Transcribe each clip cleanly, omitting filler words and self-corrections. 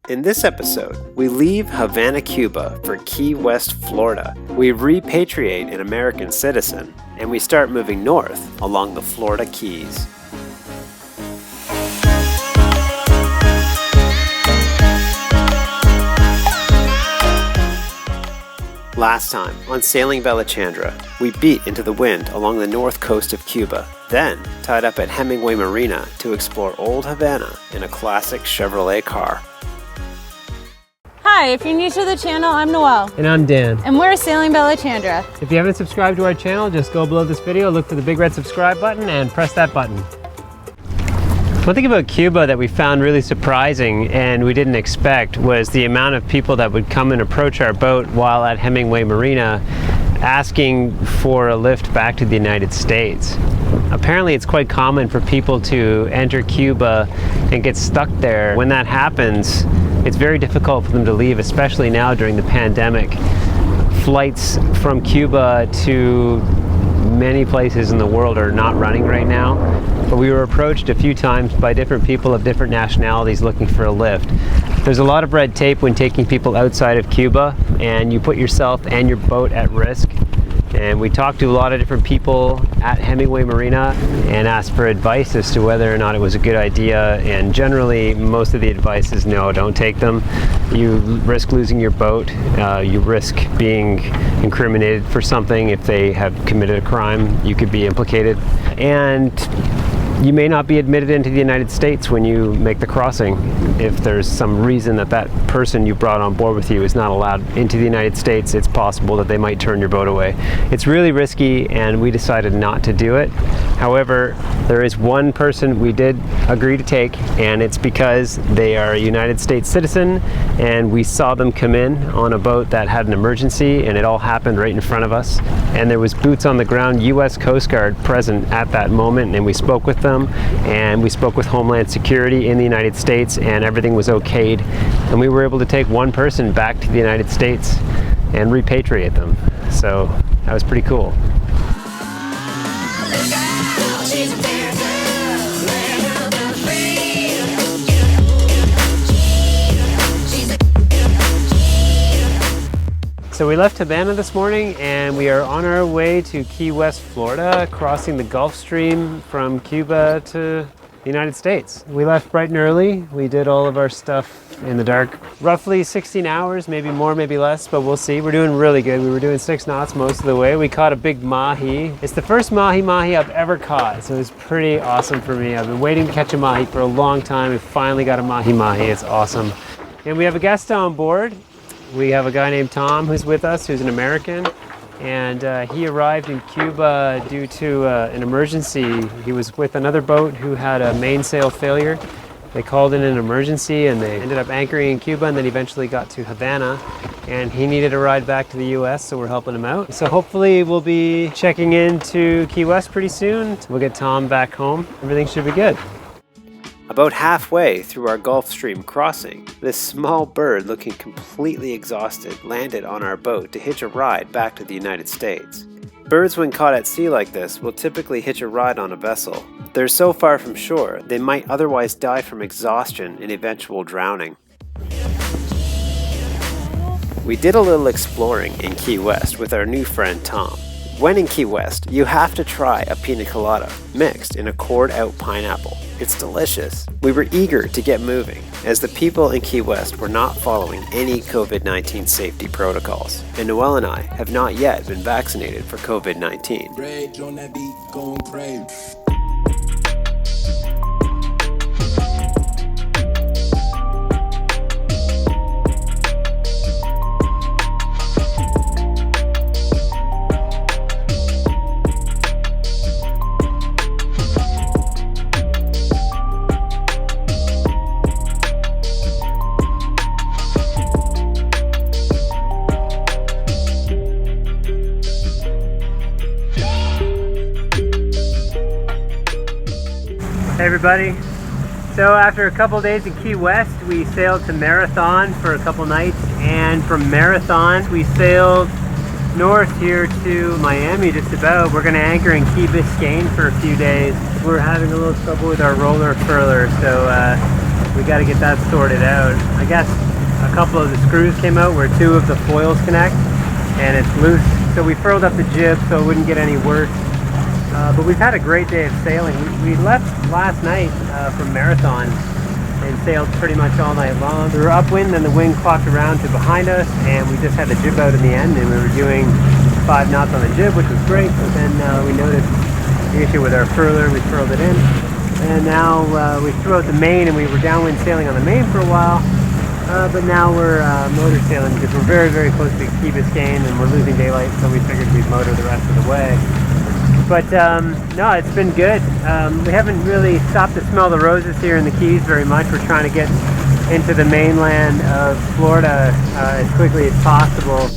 In this episode, we leave Havana, Cuba for Key West, Florida. We repatriate an American citizen, and we start moving north along the Florida Keys. Last time, on sailing Balachandra, we beat into the wind along the north coast of Cuba, then tied up at Hemingway Marina to explore Old Havana in a classic Chevrolet car. Hi, if you're new to the channel, I'm Noelle. And I'm Dan. And we're sailing Balachandra. If you haven't subscribed to our channel, just go below this video, look for the big red subscribe button, and press that button. One thing about Cuba that we found really surprising and we didn't expect was the amount of people that would come and approach our boat while at Hemingway Marina asking for a lift back to the United States. Apparently it's quite common for people to enter Cuba and get stuck there. When that happens, it's very difficult for them to leave, especially now during the pandemic. Flights from Cuba to many places in the world are not running right now, but we were approached a few times by different people of different nationalities looking for a lift. There's a lot of red tape when taking people outside of Cuba, and you put yourself and your boat at risk. And we talked to a lot of different people at Hemingway Marina and asked for advice as to whether or not it was a good idea, and generally most of the advice is no, don't take them. You risk losing your boat, you risk being incriminated for something. If they have committed a crime, you could be implicated, and you may not be admitted into the United States when you make the crossing. If there's some reason that that person you brought on board with you is not allowed into the United States, it's possible that they might turn your boat away. It's really risky, and we decided not to do it. However, there is one person we did agree to take, and it's because they are a United States citizen, and we saw them come in on a boat that had an emergency, and it all happened right in front of us. And there was boots on the ground U.S. Coast Guard present at that moment, and we spoke with them, and we spoke with Homeland Security in the United States, and everything was okayed, and we were able to take one person back to the United States and repatriate them. So that was pretty cool. So we left Havana this morning and we are on our way to Key West, Florida, crossing the Gulf Stream from Cuba to the United States. We left bright and early. We did all of our stuff in the dark. Roughly 16 hours, maybe more, maybe less, but we'll see. We're doing really good. We were doing 6 knots most of the way. We caught a big mahi. It's the first Mahi Mahi I've ever caught, so it's pretty awesome for me. I've been waiting to catch a mahi for a long time. We finally got a Mahi Mahi. It's awesome. And we have a guest on board. We have a guy named Tom who's with us, who's an American, and he arrived in Cuba due to an emergency. He was with another boat who had a mainsail failure. They called in an emergency and they ended up anchoring in Cuba, and then eventually got to Havana, and he needed a ride back to the US, so we're helping him out. So hopefully we'll be checking into Key West pretty soon. We'll get Tom back home. Everything should be good. About halfway through our Gulf Stream crossing, this small bird looking completely exhausted landed on our boat to hitch a ride back to the United States. Birds when caught at sea like this will typically hitch a ride on a vessel. They're so far from shore, they might otherwise die from exhaustion and eventual drowning. We did a little exploring in Key West with our new friend Tom. When in Key West, you have to try a pina colada mixed in a cored-out pineapple. It's delicious. We were eager to get moving, as the people in Key West were not following any COVID-19 safety protocols, and Noelle and I have not yet been vaccinated for COVID-19. Hey everybody, so after a couple days in Key West, we sailed to Marathon for a couple nights, and from Marathon we sailed north here to Miami just about. We're going to anchor in Key Biscayne for a few days. We're having a little trouble with our roller furler, so we we got to get that sorted out. I guess a couple of the screws came out where two of the foils connect, and it's loose. So we furled up the jib so it wouldn't get any worse. But we've had a great day of sailing. We left last night from Marathon and sailed pretty much all night long. We were upwind and the wind clocked around to behind us, and we just had the jib out in the end, and we were doing 5 knots on the jib, which was great. But then we noticed the issue with our furler. We furled it in, and now we threw out the main, and we were downwind sailing on the main for a while. But now we're motor sailing because we're very, very close to Key Biscayne, and we're losing daylight, so we figured we'd motor the rest of the way. But no, it's been good. We haven't really stopped to smell the roses here in the Keys very much. We're trying to get into the mainland of Florida as quickly as possible.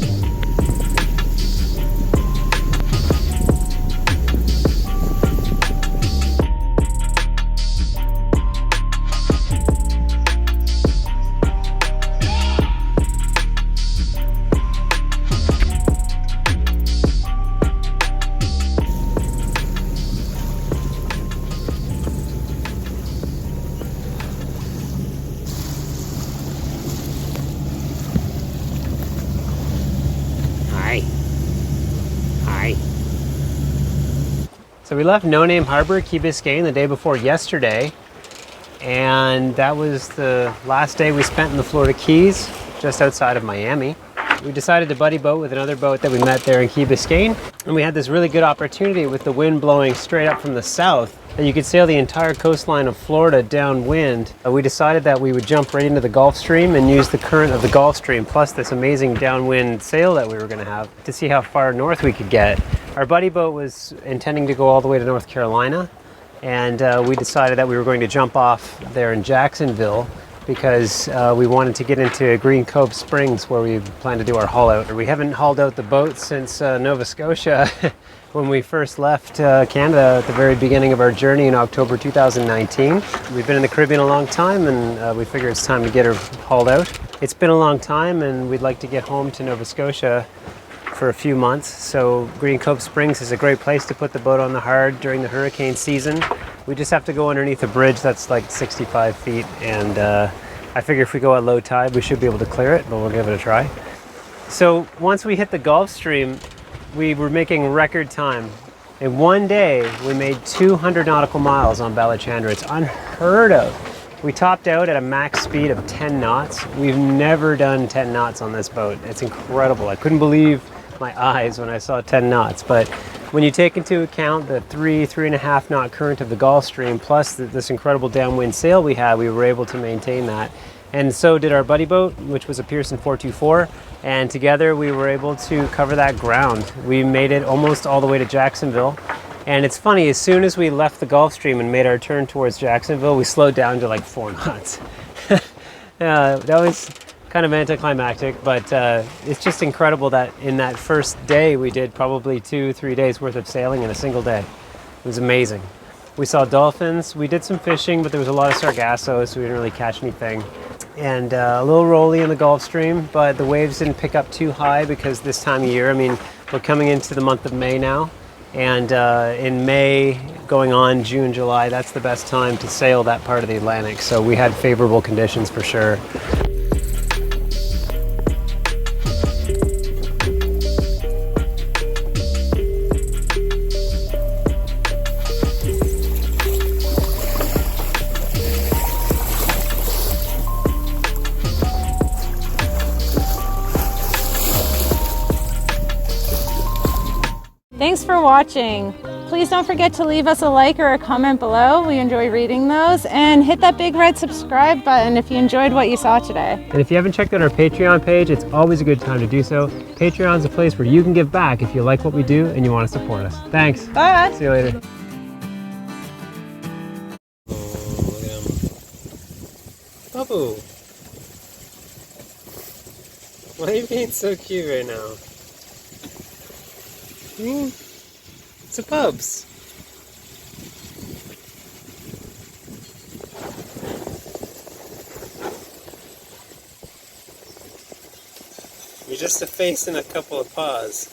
So we left No Name Harbor, Key Biscayne, the day before yesterday, and that was the last day we spent in the Florida Keys, just outside of Miami. We decided to buddy boat with another boat that we met there in Key Biscayne, and we had this really good opportunity with the wind blowing straight up from the south that you could sail the entire coastline of Florida downwind. We decided that we would jump right into the Gulf Stream and use the current of the Gulf Stream plus this amazing downwind sail that we were going to have to see how far north we could get. Our buddy boat was intending to go all the way to North Carolina, and we decided that we were going to jump off there in Jacksonville because we wanted to get into Green Cove Springs where we plan to do our haul out. We haven't hauled out the boat since Nova Scotia when we first left Canada at the very beginning of our journey in October 2019. We've been in the Caribbean a long time, and we figure it's time to get her hauled out. It's been a long time, and we'd like to get home to Nova Scotia for a few months. So Green Cove Springs is a great place to put the boat on the hard during the hurricane season. We just have to go underneath a bridge that's like 65 feet, and I figure if we go at low tide we should be able to clear it, but we'll give it a try. So once we hit the Gulf Stream, we were making record time. In one day we made 200 nautical miles on Balachandra. It's unheard of. We topped out at a max speed of 10 knots. We've never done 10 knots on this boat. It's incredible. I couldn't believe my eyes when I saw 10 knots. But when you take into account the 3.5 knot current of the Gulf Stream plus this incredible downwind sail we had, we were able to maintain that. And so did our buddy boat, which was a Pearson 424, and together we were able to cover that ground. We made it almost all the way to Jacksonville. And it's funny, as soon as we left the Gulf Stream and made our turn towards Jacksonville, we slowed down to like 4 knots. That was kind of anticlimactic, but it's just incredible that in that first day we did probably 2-3 days worth of sailing in a single day. It was amazing. We saw dolphins, we did some fishing, but there was a lot of sargasso, so we didn't really catch anything. And a little rolly in the Gulf Stream, but the waves didn't pick up too high because this time of year, I mean, we're coming into the month of May now, and in May, going on June, July, that's the best time to sail that part of the Atlantic, so we had favorable conditions for sure. Thanks for watching. Please don't forget to leave us a like or a comment below. We enjoy reading those. And hit that big red subscribe button if you enjoyed what you saw today. And if you haven't checked out our Patreon page, it's always a good time to do so. Patreon's a place where you can give back if you like what we do and you want to support us. Thanks. Bye. See you later. Bubble. Why are you being so cute right now? It's a Bubs. You're just a face and a couple of paws.